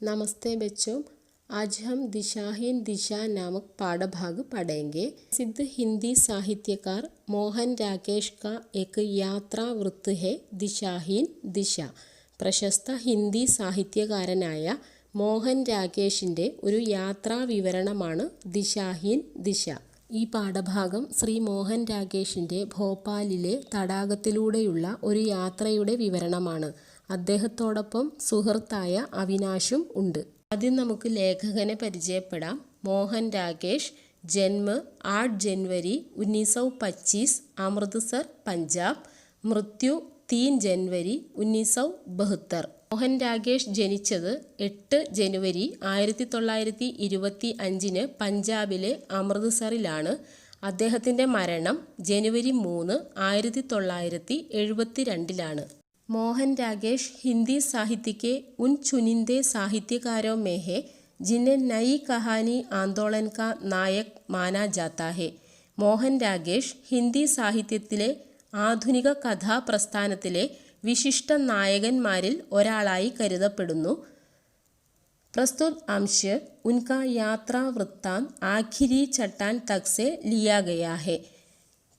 नमस्ते बच्चों, आज हम दिशाहीन दिशा नामक पाठभाग पढ़ेंगे। प्रसिद्ध हिंदी साहित्यकार मोहन राकेश का एक यात्रा वृत्त है ദിശാഹീൻ ദിശ. പ്രശസ്ത ഹിന്ദി സാഹിത്യകാരനായ മോഹൻ രാകേഷിൻ്റെ ഒരു യാത്രാ വിവരണമാണ് ദിശാഹീൻ ദിശ. ഈ പാഠഭാഗം ശ്രീ മോഹൻ രാകേഷിൻ്റെ ഭോപ്പാലിലെ തടാകത്തിലൂടെയുള്ള ഒരു യാത്രയുടെ വിവരണമാണ്. അദ്ദേഹത്തോടൊപ്പം സുഹൃത്തായ അവിനാശും ഉണ്ട്. ആദ്യം നമുക്ക് ലേഖകനെ പരിചയപ്പെടാം. മോഹൻ രാകേഷ്. ജന്മ 8 जनवरी 1925 अमृतसर पंजाब. മൃത്യു 3 जनवरी 1972. മോഹൻ രാകേഷ് ജനിച്ചത് 8 ജനുവരി 1925 പഞ്ചാബിലെ അമൃത്സറിലാണ്. അദ്ദേഹത്തിൻ്റെ മരണം ജനുവരി 3, 1972 मोहन राकेश हिंदी साहित्य के उन चुनिंदे साहित्यकारों में है जिन्हें नई कहानी आंदोलन का नायक माना जाता है. മോഹൻ രാകേഷ് ഹിന്ദി സാഹിത്യത്തിലെ ആധുനിക കഥാപ്രസ്ഥാനത്തിലെ വിശിഷ്ട നായകന്മാരിൽ ഒരാളായി കരുതപ്പെടുന്നു. प्रस्तुत अंश उनका यात्रा वृत्तांत आखिरी चट्टान तक से लिया गया है.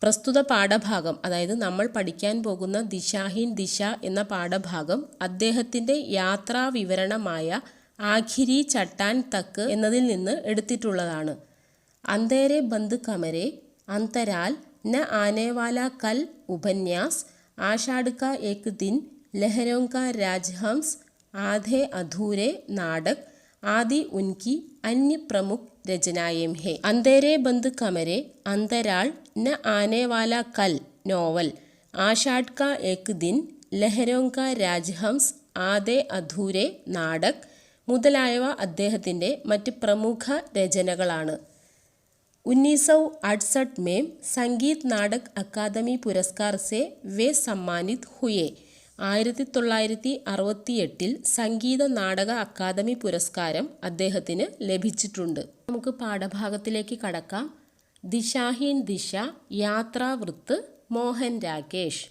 പ്രസ്തുത പാഠഭാഗം, അതായത് നമ്മൾ പഠിക്കാൻ പോകുന്ന ദിശാഹീൻ ദിശ എന്ന പാഠഭാഗം അദ്ദേഹത്തിൻ്റെ യാത്രാ വിവരണമായ ആഖിരി ചട്ടാൻ തക്ക് എന്നതിൽ നിന്ന് എടുത്തിട്ടുള്ളതാണ്. അന്തേരെ ബന്ദ് കമരെ, അന്തരാൽ, ന ആനേവാല കൽ ഉപന്യാസ്, ആഷാഢ കാ ഏക് ദിൻ, ലഹരോं का राजहंस, आधे अधूरे नाटक आदि उनकी अन्य प्रमुख रचनाएं हैं. अंधेरे बंद कमरे, अंतराल, न आने वाला कल नोवल, आषाढ़ का एक दिन, ലഹരോं का രാജഹംസ്, ആധേ അധൂരെ നാടക് മുതലായവ അദ്ദേഹത്തിൻ്റെ മറ്റ് പ്രമുഖ രചനകളാണ്. 1968 में संगीत नाटक अकादमी पुरस्कार से वे सम्मानित हुए. 1968 സംഗീത നാടക അക്കാദമി പുരസ്കാരം അദ്ദേഹത്തിന് ലഭിച്ചിട്ടുണ്ട്. നമുക്ക് പാഠഭാഗത്തിലേക്ക് കടക്കാം. ദിശാഹീൻ ദിശ യാത്രാവൃത്ത് മോഹൻ രാകേഷ്.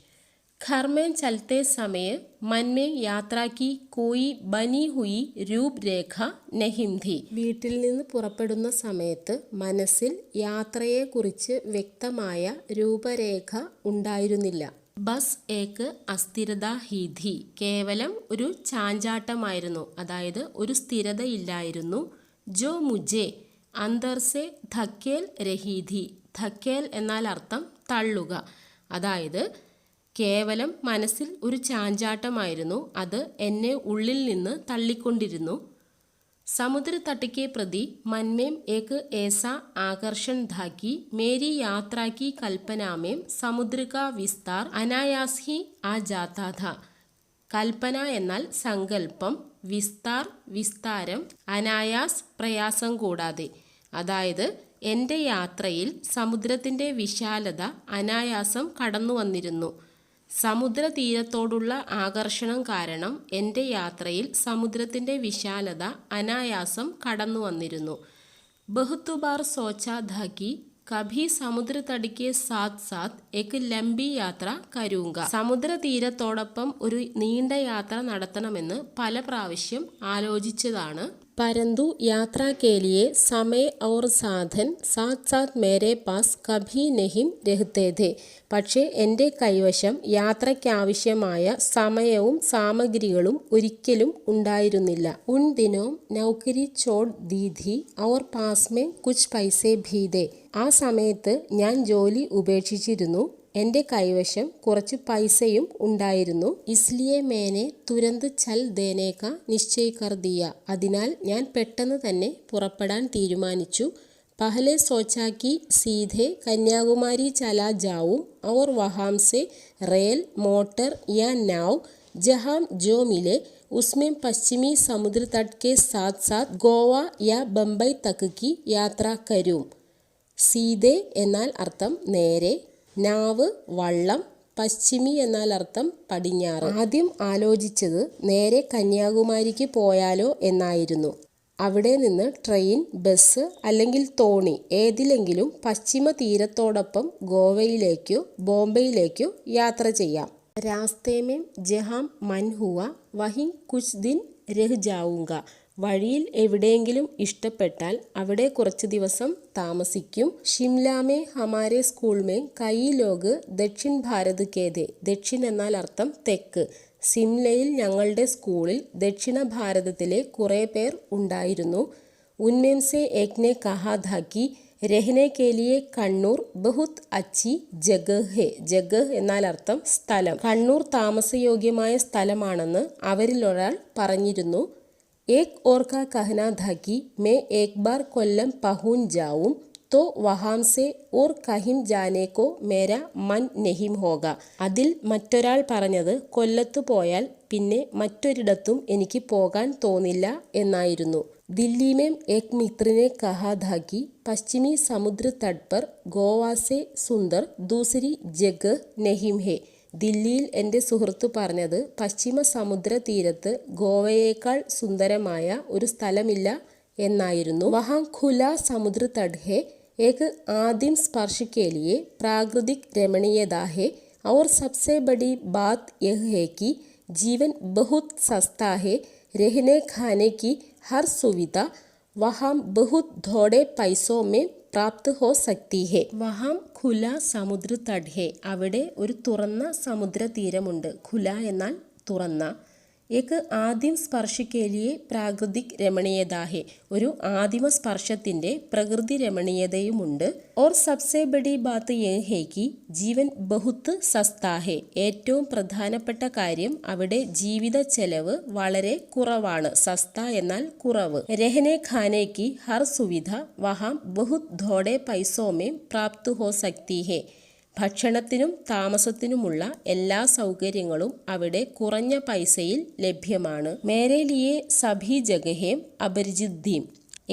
घर में चलते समय मन में यात्रा की कोई बनी हुई रूपरेഖ नहीं थी. വീട്ടിൽ നിന്ന് പുറപ്പെടുന്ന സമയത്ത് മനസ്സിൽ യാത്രയെക്കുറിച്ച് വ്യക്തമായ രൂപരേഖ ഉണ്ടായിരുന്നില്ല. ബസ് ഏക്ക് അസ്ഥിരത ഹി ഥി, കേവലം ഒരു ചാഞ്ചാട്ടമായിരുന്നു, അതായത് ഒരു സ്ഥിരതയില്ലായിരുന്നു. ജോ മുജെ അന്തർ സെ ധക്കേൽ രഹി ഥി, ധക്കേൽ എന്നാൽ അർത്ഥം തള്ളുക, അതായത് കേവലം മനസ്സിൽ ഒരു ചാഞ്ചാട്ടമായിരുന്നു, അത് എന്നെ ഉള്ളിൽ നിന്ന് തള്ളിക്കൊണ്ടിരുന്നു. समुद्र तट के प्रति मन में एक ऐसा आकर्षण था कि मेरी यात्रा की कल्पना में समुद्र का विस्तार अनायास ही आ जाता था. കൽപ്പന എന്നാൽ സങ്കല്പം, വിസ്താർ വിസ്താരം, അനായാസ് പ്രയാസം കൂടാതെ, അതായത് എൻ്റെ യാത്രയിൽ സമുദ്രത്തിൻ്റെ വിശാലത അനായാസം കടന്നു വന്നിരുന്നു. സമുദ്രതീരത്തോടുള്ള ആകർഷണം കാരണം എൻ്റെ യാത്രയിൽ സമുദ്രത്തിൻ്റെ വിശാലത അനായാസം കടന്നു വന്നിരുന്നു. ബഹുത് ബാർ സോച്ചാ ഥാ കി കഭി സമുദ്ര തട് കെ സാത്ത് സാത്ത് എക് ലംബി യാത്ര കരൂങ്ക, സമുദ്രതീരത്തോടൊപ്പം ഒരു നീണ്ട യാത്ര നടത്തണമെന്ന് പല പ്രാവശ്യം ആലോചിച്ചതാണ്. परंतु यात्रा के लिए समय और साधन साथ साथ मेरे पास कभी नहीं रहते थे. പക്ഷേ എൻ്റെ കൈവശം യാത്രയ്ക്കാവശ്യമായ സമയവും സാമഗ്രികളും ഒരിക്കലും ഉണ്ടായിരുന്നില്ല. ഉൻ ദിനോം നൗകരി ചോട് ദീ ഥി और पास में कुछ पैसे भी थे. ആ സമയത്ത് ഞാൻ ജോലി ഉപേക്ഷിച്ചിരുന്നു, എൻ്റെ കൈവശം കുറച്ച് പൈസയും ഉണ്ടായിരുന്നു. ഇസ്ലിയെ മേനെ തുരന്ത് ചൽ ദേനെ കാ നിശ്ചയ് കർ ദിയ, അതിനാൽ ഞാൻ പെട്ടെന്ന് തന്നെ പുറപ്പെടാൻ തീരുമാനിച്ചു. പഹലെ സോച്ചാ കി സീധെ കന്യാകുമാരി ചലാ ജാവും और वहाँ से रेल मोटर या नाव जहाँ जो मिले उसमें पश्चिमी समुद्र तट के साथ साथ गोवा या बम्बई तक की यात्रा करूँ. സീധെ എന്നാൽ അർത്ഥം നേരെ, നാവ് വള്ളം, പശ്ചിമി എന്നാൽ അർത്ഥം പടിഞ്ഞാറ്. ആദ്യം ആലോചിച്ചത് നേരെ കന്യാകുമാരിക്ക് പോയാലോ എന്നായിരുന്നു. അവിടെ നിന്ന് ട്രെയിൻ, ബസ് അല്ലെങ്കിൽ തോണി ഏതിലെങ്കിലും പശ്ചിമ തീരത്തോടൊപ്പം ഗോവയിലേക്കോ ബോംബെയിലേക്കോ യാത്ര ചെയ്യാം. രാസ്തേ മേം ജഹാം മൻ ഹുവ വഹി കുച്ച് ദിൻ രഹ് ജാവുങ്ക, വഴിയിൽ എവിടെയെങ്കിലും ഇഷ്ടപ്പെട്ടാൽ അവിടെ കുറച്ച് ദിവസം താമസിക്കും. ഷിംല മേ ഹമാരെ സ്കൂൾ മേ കയി ലോഗ് ദക്ഷിൺ ഭാരത് കെ ഥേ. ദക്ഷിൺ എന്നാൽ അർത്ഥം തെക്ക്. സിംലയിൽ ഞങ്ങളുടെ സ്കൂളിൽ ദക്ഷിണ ഭാരതത്തിലെ കുറേ പേർ ഉണ്ടായിരുന്നു. ഉൻമേം സെ ഏക് നെ കഹാ ഥാ കി രഹ്നെ കെ ലിയെ കണ്ണൂർ ബഹുത് അച്ചി ജഗഹ് ഹെ. ജഗഹ് എന്നാൽ അർത്ഥം സ്ഥലം. കണ്ണൂർ താമസയോഗ്യമായ സ്ഥലമാണെന്ന് അവരിലൊരാൾ പറഞ്ഞിരുന്നു. एक और का कहना था कि मैं एक बार कोल्लम पहुंच जाऊं तो वहां से और कहीं जाने को मेरा मन नहीं होगा. അതിൽ മറ്റൊരാൾ പറഞ്ഞത് കൊല്ലത്ത് പോയാൽ പിന്നെ മറ്റൊരിടത്തും എനിക്ക് പോകാൻ തോന്നില്ല എന്നായിരുന്നു. दिल्ली में एक मित्र ने कहा था कि पश्चिमी समुद्र तट पर गोवा से सुंदर दूसरी जगह नहीं है. ദില്ലിയിൽ എൻ്റെ സുഹൃത്ത് പറഞ്ഞത് പശ്ചിമ സമുദ്ര തീരത്ത് ഗോവയേക്കാൾ സുന്ദരമായ ഒരു സ്ഥലമില്ല എന്നായിരുന്നു. വഹാം ഖുല സമുദ്ര തട് ഹെ ഏക് ആദിം സ്പർശ് കെ ലിയെ പ്രാകൃതിക് രമണീയത ഹെ और सबसे बड़ी बात यह है कि जीवन बहुत सस्ता है. रहने खाने की हर सुविधा वहाँ बहुत थोड़े पैसों में പ്രാപ്ത് ഹോ സക്തി ഹെ. വഹാം ഖുല സമുദ്ര തട് ഹെ. അവിടെ ഒരു തുറന്ന സമുദ്ര തീരമുണ്ട്. ഖുല എന്നാൽ തുറന്ന. ഏക് ആദിം സ്പർശ് കെ ലിയെ പ്രാകൃതിക് രമണീയത ഹെ. ഒരു ആദിമ സ്പർശത്തിൻ്റെ പ്രകൃതി രമണീയതയുമുണ്ട്. ഓർ സബ്സെ ബഡി ബാത്ത് യേ ഹെ കി ജീവൻ ബഹുത്ത് സസ്താ ഹെ. ഏറ്റവും പ്രധാനപ്പെട്ട കാര്യം അവിടെ ജീവിത ചെലവ് വളരെ കുറവാണ്. സസ്ത എന്നാൽ കുറവ്. രഹനെ ഖാനെ കി ഹർ സുവിധ വഹാം ബഹുത് ഥോഡെ പൈസോ മേ പ്രാപ്ത് ഹോ സക്തി ഹെ. ഭക്ഷണത്തിനും താമസത്തിനുമുള്ള എല്ലാ സൗകര്യങ്ങളും അവിടെ കുറഞ്ഞ പൈസയിൽ ലഭ്യമാണ്. മേരെ ലിയെ സഭി ജഗഹേം അപരിചിത് ഥീം.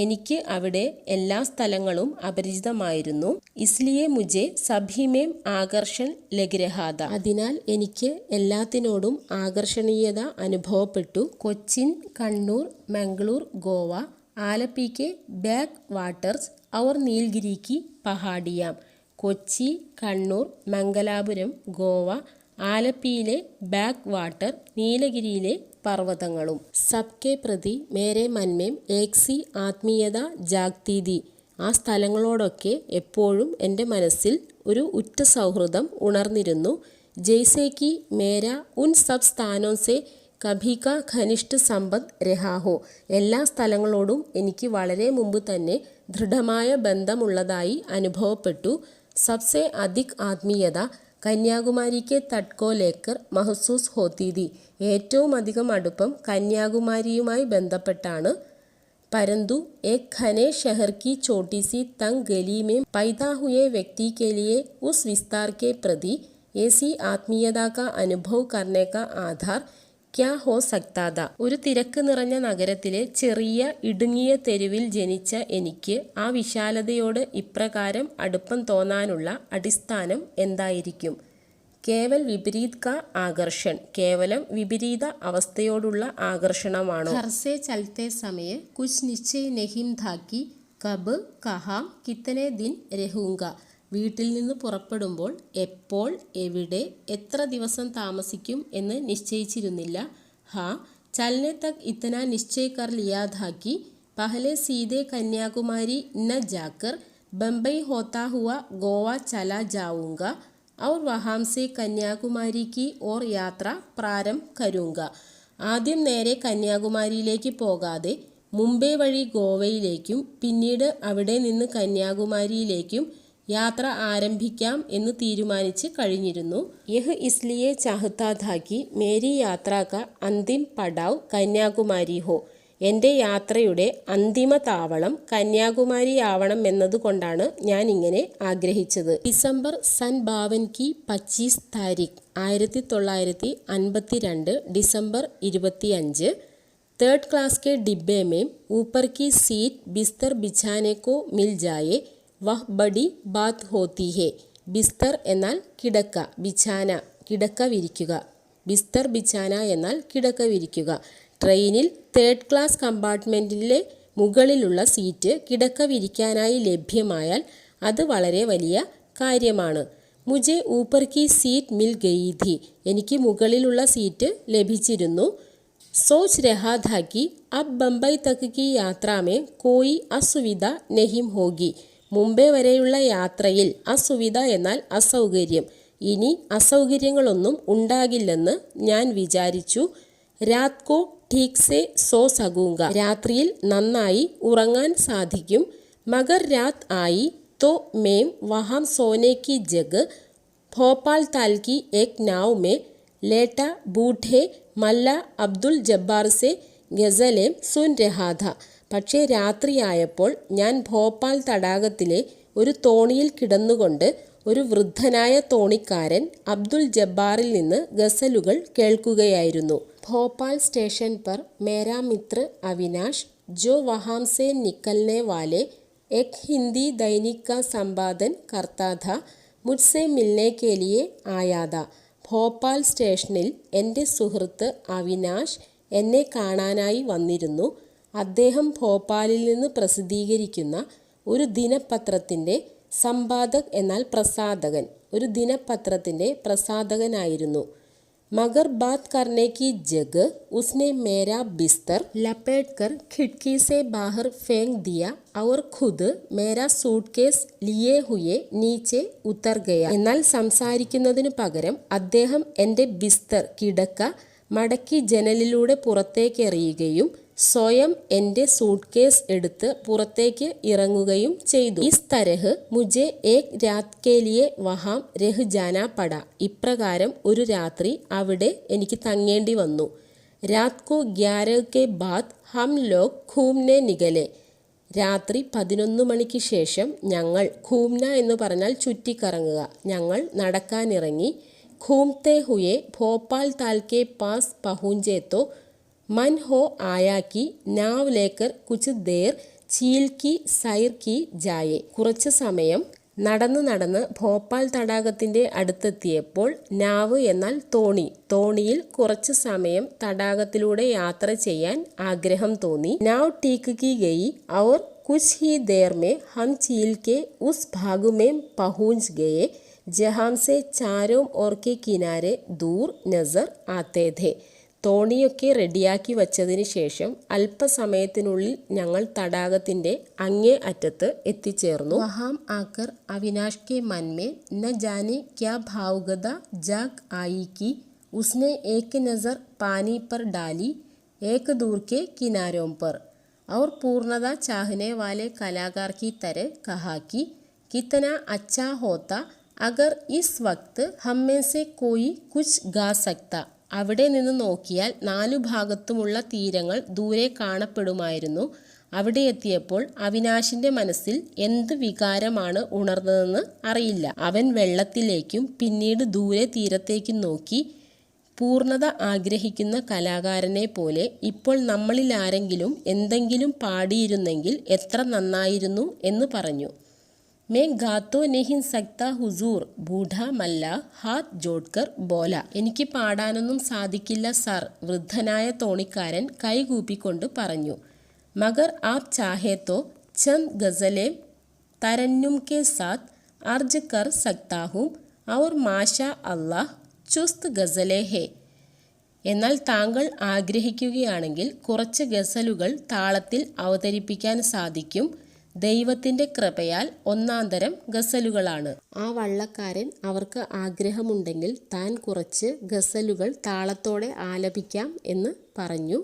എനിക്ക് അവിടെ എല്ലാ സ്ഥലങ്ങളും അപരിചിതമായിരുന്നു. ഇസ്ലിയെ മുജെ സഭിമേം ആകർഷൺ ലഗ്രഹാത. അതിനാൽ എനിക്ക് എല്ലാത്തിനോടും ആകർഷണീയത അനുഭവപ്പെട്ടു. കൊച്ചിൻ, കണ്ണൂർ, മംഗളൂർ, ഗോവ, ആലപ്പി കെ ബാക്ക് വാട്ടർസ് ഔർ നീൽഗിരി കി പഹാഡിയാം. കൊച്ചി, കണ്ണൂർ, മംഗലാപുരം, ഗോവ, ആലപ്പിയിലെ ബാക്ക് വാട്ടർ, നീലഗിരിയിലെ പർവ്വതങ്ങളും. സബ്കെ പ്രതി മേരെ മന്മേം ഏക്സി ആത്മീയത ജാഗ്തി ഥി. ആ സ്ഥലങ്ങളോടൊക്കെ എപ്പോഴും എൻ്റെ മനസ്സിൽ ഒരു ഉറ്റ സൗഹൃദം ഉണർന്നിരുന്നു. ജയ്സേ കി മേര ഉൻ സബ് സ്ഥാനോ സെ കഭി കാ ഘനിഷ്ഠ സമ്പദ് രഹാ ഹോ. എല്ലാ സ്ഥലങ്ങളോടും എനിക്ക് വളരെ മുമ്പ് തന്നെ ദൃഢമായ ബന്ധമുള്ളതായി അനുഭവപ്പെട്ടു. सबसे अधिक ആത്മീയത കന്യാകുമാരി കെ തട്ട് കോ ലേക്കർ മഹസൂസ് ഹോത്തി ഥി. ഏറ്റവും അധികം അടുപ്പം കന്യാകുമാരിയുമായി ബന്ധപ്പെട്ടാണ്. परंतु एक घने शहर की छोटी सी तंग गली में पैदा हुए व्यक्ति के लिए उस विस्तार के प्रति ऐसी आत्मीयता का अनुभव करने का आधार ക്യാ ഹോ സക്താ. ഒരു തിരക്ക് നിറഞ്ഞ നഗരത്തിലെ ചെറിയ ഇടുങ്ങിയ തെരുവിൽ ജനിച്ച എനിക്ക് ആ വിശാലതയോട് ഇപ്രകാരം അടുപ്പം തോന്നാനുള്ള അടിസ്ഥാനം എന്തായിരിക്കും? കേവൽ വിപരീത് കാ ആകർഷൺ. കേവലം വിപരീത അവസ്ഥയോടുള്ള ആകർഷണമാണോ? ഘർ സേ ചലത്തെ സമയ കുച്ച് നിശ്ചയ നഹീം ഥാ കി കബ് കഹാം കിത്തനെ ദിൻ രഹൂങ്ക. വീട്ടിൽ നിന്ന് പുറപ്പെടുമ്പോൾ എപ്പോൾ, എവിടെ, എത്ര ദിവസം താമസിക്കും എന്ന് നിശ്ചയിച്ചിരുന്നില്ല. ഹാ ചലനെ തക് ഇത്തന നിശ്ചയ കർ ലിയാ ഥാ കി പഹലെ സീധെ കന്യാകുമാരി ന ജാക്കർ ബംബൈ ഹോത്താ ഹുവ ഗോവ ചലാ ജാഊങ്ക ഔർ വഹാം സെ കന്യാകുമാരി കി ഓർ യാത്ര പ്രാരംഭ് കരൂങ്ക. ആദ്യം നേരെ കന്യാകുമാരിയിലേക്ക് പോകാതെ മുംബൈ വഴി ഗോവയിലേക്കും പിന്നീട് അവിടെ നിന്ന് കന്യാകുമാരിയിലേക്കും യാത്ര ആരംഭിക്കാം എന്ന് തീരുമാനിച്ച് കഴിഞ്ഞിരുന്നു. യഹ് ഇസ്ലിയെ ചാഹ്താ ഥാ കി മേരി യാത്രാ കാ അന്തിം പഡാവ് കന്യാകുമാരി ഹോ. എൻ്റെ യാത്രയുടെ അന്തിമ താവളം കന്യാകുമാരി ആവണം എന്നതുകൊണ്ടാണ് ഞാൻ ഇങ്ങനെ ആഗ്രഹിച്ചത്. ഡിസംബർ സൻ 25 താരിഖ് 1952 ഡിസംബർ 25. തേർഡ് ക്ലാസ് के डिब्बे में ऊपर की सीट बिस्तर बिछाने को मिल जाए വഹ് ബഡി ബാത്ത് ഹോത്തി ഹെ. ബിസ്തർ എന്നാൽ കിടക്ക, ബിഛാന കിടക്ക വിരിക്കുക. ബിസ്തർ ബിഛാന എന്നാൽ കിടക്ക വിരിക്കുക. ട്രെയിനിൽ തേർഡ് ക്ലാസ് കമ്പാർട്ട്മെൻറ്റിലെ മുകളിലുള്ള സീറ്റ് കിടക്ക വിരിക്കാനായി ലഭ്യമായാൽ അത് വളരെ വലിയ കാര്യമാണ്. മുജെ ഊപ്പർ കി സീറ്റ് മിൽ ഗയി ഥി. എനിക്ക് മുകളിലുള്ള സീറ്റ് ലഭിച്ചിരുന്നു. सोच रहा था कि अब बम्ബई तक की यात्रा में कोई असुविधा नहीं होगी. മുംബൈ വരെയുള്ള യാത്രയിൽ അസുവിധ എന്നാൽ അസൗകര്യം. ഇനി അസൗകര്യങ്ങളൊന്നും ഉണ്ടാകില്ലെന്ന് ഞാൻ വിചാരിച്ചു. രാത് കോ ठीक से सो सकूंगा. രാത്രിയിൽ നന്നായി ഉറങ്ങാൻ സാധിക്കും. മഗർ രാത് ആയി तो मैं वहाँ सोने की जगह भोपाल ताल की एक नाव में लेटा बूढ़े मल्ला അബ്ദുൽ ജബ്ബാർ से ഗസലേം സുൻ രഹാ ഥ. പക്ഷേ രാത്രിയായപ്പോൾ ഞാൻ ഭോപ്പാൽ തടാകത്തിലെ ഒരു തോണിയിൽ കിടന്നുകൊണ്ട് ഒരു വൃദ്ധനായ തോണിക്കാരൻ അബ്ദുൽ ജബ്ബാറിൽ നിന്ന് ഗസലുകൾ കേൾക്കുകയായിരുന്നു. ഭോപ്പാൽ സ്റ്റേഷൻ पर मेरा मित्र अविनाश जो वहाँ से निकलने वाले एक हिंदी दैनिक का संपादन करता था मुझसे मिलने के लिए आया था. ഭോപ്പാൽ സ്റ്റേഷനിൽ എൻ്റെ സുഹൃത്ത് അവിനാഷ് എന്നെ കാണാനായി വന്നിരുന്നു. അദ്ദേഹം ഭോപ്പാലിൽ നിന്ന് പ്രസിദ്ധീകരിക്കുന്ന ഒരു ദിനപത്രത്തിൻ്റെ സമ്പാദക് എന്നാൽ പ്രസാധകൻ, ഒരു ദിനപത്രത്തിൻ്റെ പ്രസാധകനായിരുന്നു. मगर बात करने की जगह उसने मेरा बिस्तर लपेटकर खिड़की से बाहर फेंक दिया और खुद मेरा सूटकेस लिए हुए नीचे उतर गया. എന്നാൽ സംസാരിക്കുന്നതിന് പകരം അദ്ദേഹം എൻ്റെ ബിസ്തർ കിടക്ക മടക്കി ജനലിലൂടെ പുറത്തേക്ക് എറിയുകയും സ്വയം എൻ്റെ സൂട്ട്കേസ് എടുത്ത് പുറത്തേക്ക് ഇറങ്ങുകയും ചെയ്തു. ഇസ് തരഹ് മുझे एक रात के लिए वहाँ रह जाना पड़ा. ഇപ്രകാരം ഒരു രാത്രി അവിടെ എനിക്ക് തങ്ങേണ്ടി വന്നു. रात को 11 के बाद हम लोग घूमने निकले. രാത്രി 11 മണിക്ക് ശേഷം ഞങ്ങൾ, ഘൂംന എന്ന് പറഞ്ഞാൽ ചുറ്റിക്കറങ്ങുക, ഞങ്ങൾ നടക്കാനിറങ്ങി. घूमते हुए भोपाल ताल के पास पहुँचे तो मन हो आया कि नाव लेकर कुछ देर झील की सैर की जाए. കുറച്ച് സമയം നടന്ന് ഭോപ്പാൽ തടാകത്തിൻ്റെ അടുത്തെത്തിയപ്പോൾ നാവ് എന്നാൽ തോണി, തോണിയിൽ കുറച്ച് സമയം തടാകത്തിലൂടെ യാത്ര ചെയ്യാൻ ആഗ്രഹം തോന്നി. नाव टीक की गई और कुछ ही देर में हम झील के उस भाग में पहुँच गए जहाँ से चारों ओर के किनारे दूर नजर आते थे. തോണിയൊക്കെ റെഡിയാക്കി വച്ചതിന് ശേഷം അല്പസമയത്തിനുള്ളിൽ ഞങ്ങൾ തടാകത്തിൻ്റെ അങ്ങേ അറ്റത്ത് എത്തിച്ചേർന്നു. വഹാം ആക്കർ അവിനാഷ് के मन में न जाने क्या भावगदा जाग आई कि उसने एक नज़र पानी पर डाली एक दूर के किनारों पर और पूर्णता चाहने वाले कलाकार की तरह कहा कि कितना अच्छा होता अगर इस वक्त हम में से कोई कुछ गा सकता. അവിടെ നിന്ന് നോക്കിയാൽ 4 ഭാഗത്തുമുള്ള തീരങ്ങൾ ദൂരെ കാണപ്പെടുമായിരുന്നു. അവിടെ എത്തിയപ്പോൾ അവിനാശിൻ്റെ മനസ്സിൽ എന്ത് വികാരമാണ് ഉണർന്നതെന്ന് അറിയില്ല. അവൻ വെള്ളത്തിലേക്കും പിന്നീട് ദൂരെ തീരത്തേക്കും നോക്കി. പൂർണ്ണത ആഗ്രഹിക്കുന്ന കലാകാരനെ പോലെ ഇപ്പോൾ നമ്മളിൽ ആരെങ്കിലും എന്തെങ്കിലും പാടിയിരുന്നെങ്കിൽ എത്ര നന്നായിരുന്നു എന്ന് പറഞ്ഞു. मैं गा तो नहीं सकता हुजूर ബൂഢാ മല്ല ഹാത്ത് ജോഡ്കർ ബോല. എനിക്ക് പാടാനൊന്നും സാധിക്കില്ല സർ, വൃദ്ധനായ തോണിക്കാരൻ കൈകൂപ്പിക്കൊണ്ട് പറഞ്ഞു. മഗർ ആപ് ചാഹേ തോ ചന്ദ് ഗസലേം തരന്നും കെ സാത്ത് അർജ് കർ സക്താ ഹൂം ഔർ മാഷാ അല്ലാഹ് ചുസ്ത് ഗസലേ ഹേ. എന്നാൽ താങ്കൾ ആഗ്രഹിക്കുകയാണെങ്കിൽ കുറച്ച് ഗസലുകൾ താളത്തിൽ അവതരിപ്പിക്കാൻ സാധിക്കും. ദൈവത്തിൻ്റെ കൃപയാൽ ഒന്നാന്തരം ഗസലുകളാണ്. ആ വള്ളക്കാരൻ അവർക്ക് ആഗ്രഹമുണ്ടെങ്കിൽ താൻ കുറച്ച് ഗസലുകൾ താളത്തോടെ ആലപിക്കാം എന്ന് പറഞ്ഞു.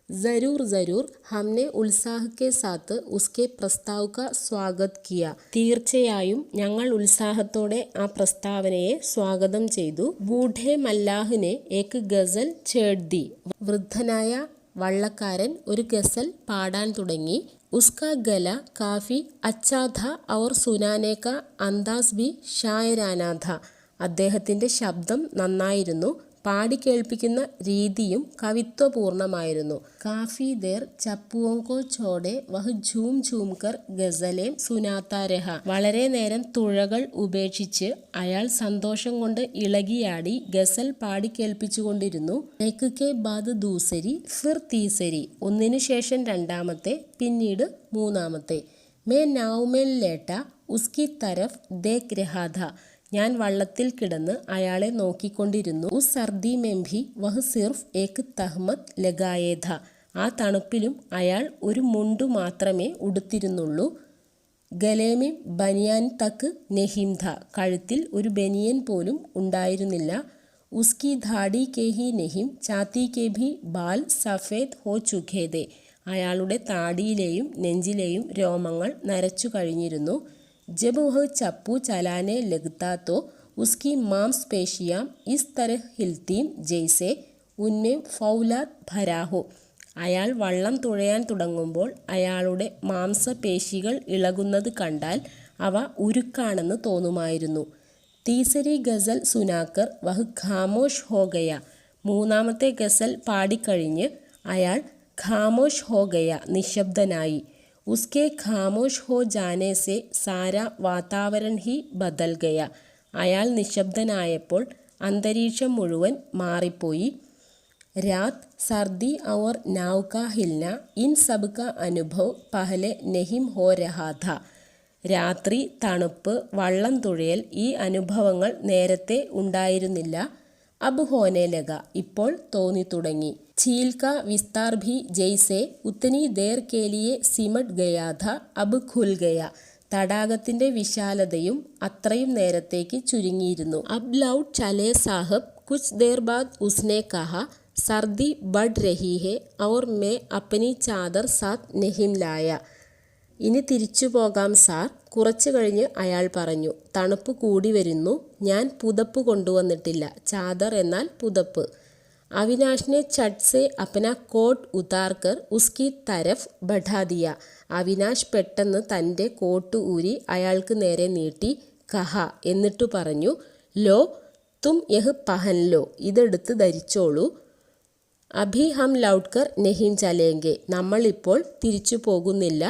ജരൂർ ജരൂർ ഹംനെ ഉത്സാഹ് കെ സാത്ത് ഉസ്കെ പ്രസ്താവ് കാ സ്വാഗത് കിയ. തീർച്ചയായും ഞങ്ങൾ ഉത്സാഹത്തോടെ ആ പ്രസ്താവനയെ സ്വാഗതം ചെയ്തു. ബൂഢേ മല്ലാഹിനെ ഏക് ഗസൽ ഛേഡ് ദി. വൃദ്ധനായ വള്ളക്കാരൻ ഒരു ഗസൽ പാടാൻ തുടങ്ങി. ഉസ്കാ ഗല കാഫി അച്ഛാ ഥ ഔർ സുനാനെ കാ അന്ദാസ് ബി ഷായരാനാ ഥ. അദ്ദേഹത്തിൻ്റെ ശബ്ദം നന്നായിരുന്നു, പാടി കേൾപ്പിക്കുന്ന രീതിയും കവിത്വപൂർണമായിരുന്നു. കാഫി ദേർ ചപ്പുओं को छोड़े वह झूम झूम कर ഗസലേം സുനാത്ത രഹ. വളരെ നേരം തുഴകൾ ഉപേക്ഷിച്ച് അയാൾ സന്തോഷം കൊണ്ട് ഇളകിയാടി ഗസൽ പാടി കേൾപ്പിച്ചുകൊണ്ടിരുന്നു. ഏക് കെ ബാദ് ദൂസരി ഫിർ തീസരി. ഒന്നിനു ശേഷം രണ്ടാമത്തെ, പിന്നീട് മൂന്നാമത്തെ. മേ നാവ് മേൽ ലേട്ട ഉസ്കി തരഫ് ദേഖ് രഹാ ഥ. ഞാൻ വള്ളത്തിൽ കിടന്ന് അയാളെ നോക്കിക്കൊണ്ടിരുന്നു. ഉസ് സർദി മെം ഭി വഹ് സിർഫ് ഏക് തഹ്മത് ലഗായേ ഥ. ആ തണുപ്പിലും അയാൾ ഒരു മുണ്ടു മാത്രമേ ഉടുത്തിരുന്നുള്ളൂ. ഗലേമെ ബനിയാൻ തക്ക് നെഹിം ഥ. കഴുത്തിൽ ഒരു ബനിയൻ പോലും ഉണ്ടായിരുന്നില്ല. ഉസ്കി ധാടി കെ ഹി നെഹിം ചാത്തി കെ ഭി ബാൽ സഫേദ് ഹോ ചുഖേ ദേ. അയാളുടെ താടിയിലെയും നെഞ്ചിലെയും രോമങ്ങൾ നരച്ചു കഴിഞ്ഞിരുന്നു. ജബ് വഹ് ചപ്പു ചലാനെ ലഗ്താ തോ ഉസ്കി മാംസ്പേശിയാം ഇസ് തരഹ് ഹിൽത്തീം ജെയ്സെ ഉന്മേ ഫൗലാദ് ഭരാഹോ. അയാൾ വള്ളം തുഴയാൻ തുടങ്ങുമ്പോൾ അയാളുടെ മാംസപേശികൾ ഇളകുന്നത് കണ്ടാൽ അവ ഉരുക്കാണെന്ന് തോന്നുമായിരുന്നു. തീസരി ഗസൽ സുനാക്കർ വഹ് ഖാമോഷ് ഹോ ഗയ. മൂന്നാമത്തെ ഗസൽ പാടിക്കഴിഞ്ഞ് അയാൾ ഖാമോഷ് ഹോ ഗയ, നിശബ്ദനായി. ഉസ്കെ ഖാമോഷ് ഹോ ജാനെ സെ സാരാ വാതാവരൺ ഹി ബദൽ ഗയ. അയാൾ നിശബ്ദനായപ്പോൾ അന്തരീക്ഷം മുഴുവൻ മാറിപ്പോയി. രാത് സർദി ഔർ നാവ് കാ ഹിൽന ഇൻ സബ് കാ അനുഭവ് പഹലെ നെഹിം ഹോ രഹാ ഥ. രാത്രി, തണുപ്പ്, വള്ളം തുഴയൽ, ഈ അനുഭവങ്ങൾ നേരത്തെ ഉണ്ടായിരുന്നില്ല. അബ് ഹോനെ ലഗ, ഇപ്പോൾ തോന്നി തുടങ്ങി. ഝീൽ കാ വിസ്താർ ഭി ജെയ്സെ ഉത്തനി ദേർ കെ ലിയെ സിമട്ട് ഗയാ ഥ അബ് ഖുൽ ഗയ. തടാകത്തിന്റെ വിശാലതയും അത്രയും നേരത്തേക്ക് ചുരുങ്ങിയിരുന്നു. അബ് ലൗട്ട് ചലേ സാഹബ്. കുച്ച് there ബാദ് ഉസ്നെ കഹാ സർദി bud രഹി he our may അപ്പനി ചാദർ സാത്ത് നെഹിം ലായ. ഇനി തിരിച്ചു പോകാം സാർ. കുറച്ചു കഴിഞ്ഞ് അയാൾ പറഞ്ഞു. തണുപ്പ് കൂടി വരുന്നു, ഞാൻ പുതപ്പ് കൊണ്ടുവന്നിട്ടില്ല. ചാദർ എന്നാൽ പുതപ്പ്. അവിനാഷിനെ ചട്ട് സെ അപ്പന കോട്ട് ഉതാർ കർ ഉസ്കി തരഫ് ബഠാ ദിയ. അവിനാഷ് പെട്ടെന്ന് തൻ്റെ കോട്ട് ഊരി അയാൾക്ക് നേരെ നീട്ടി. കഹ, എന്നിട്ടു പറഞ്ഞു. ലോ തും യഹ് പഹൻ ലോ. ഇതെടുത്ത് ധരിച്ചോളൂ. അഭി ഹം ലൗട്ട് കർ നെഹിം ചലേംഗെ. നമ്മളിപ്പോൾ തിരിച്ചു പോകുന്നില്ല.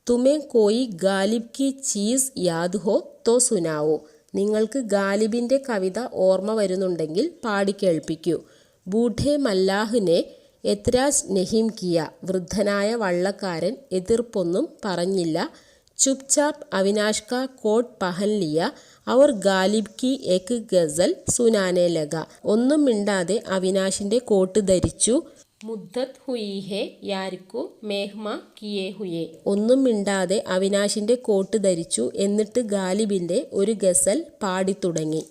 തുമേ കോയി ഗാലിബ് കി ചീസ് യാദ് ഹോ തോ സുനാവോ. നിങ്ങൾക്ക് ഗാലിബിൻ്റെ കവിത ഓർമ്മ വരുന്നുണ്ടെങ്കിൽ പാടിക്കേൾപ്പിക്കൂ. ബൂഢേ മല്ലാഹിനെ എത്രാജ് നെഹിം കിയ. വൃദ്ധനായ വള്ളക്കാരൻ എതിർപ്പൊന്നും പറഞ്ഞില്ല. ചുപ്ചാപ്പ് അവിനാഷ് കാ കോട്ട് പഹൻ ലിയ ഔർ ഗാലിബ് കി ഏക് ഗസൽ സുനാനെ ലഗ. ഒന്നും മിണ്ടാതെ അവിനാഷിൻ്റെ കോട്ട് ധരിച്ചു. മുദ്ദത്ത് ഹുയി ഹെ യാർക്കു മേഹ്മ കിയേ ഹുയേ. ഒന്നും മിണ്ടാതെ അവിനാഷിൻ്റെ കോട്ട് ധരിച്ചു. എന്നിട്ട് ഗാലിബിൻ്റെ ഒരു ഗസൽ പാടിത്തുടങ്ങി.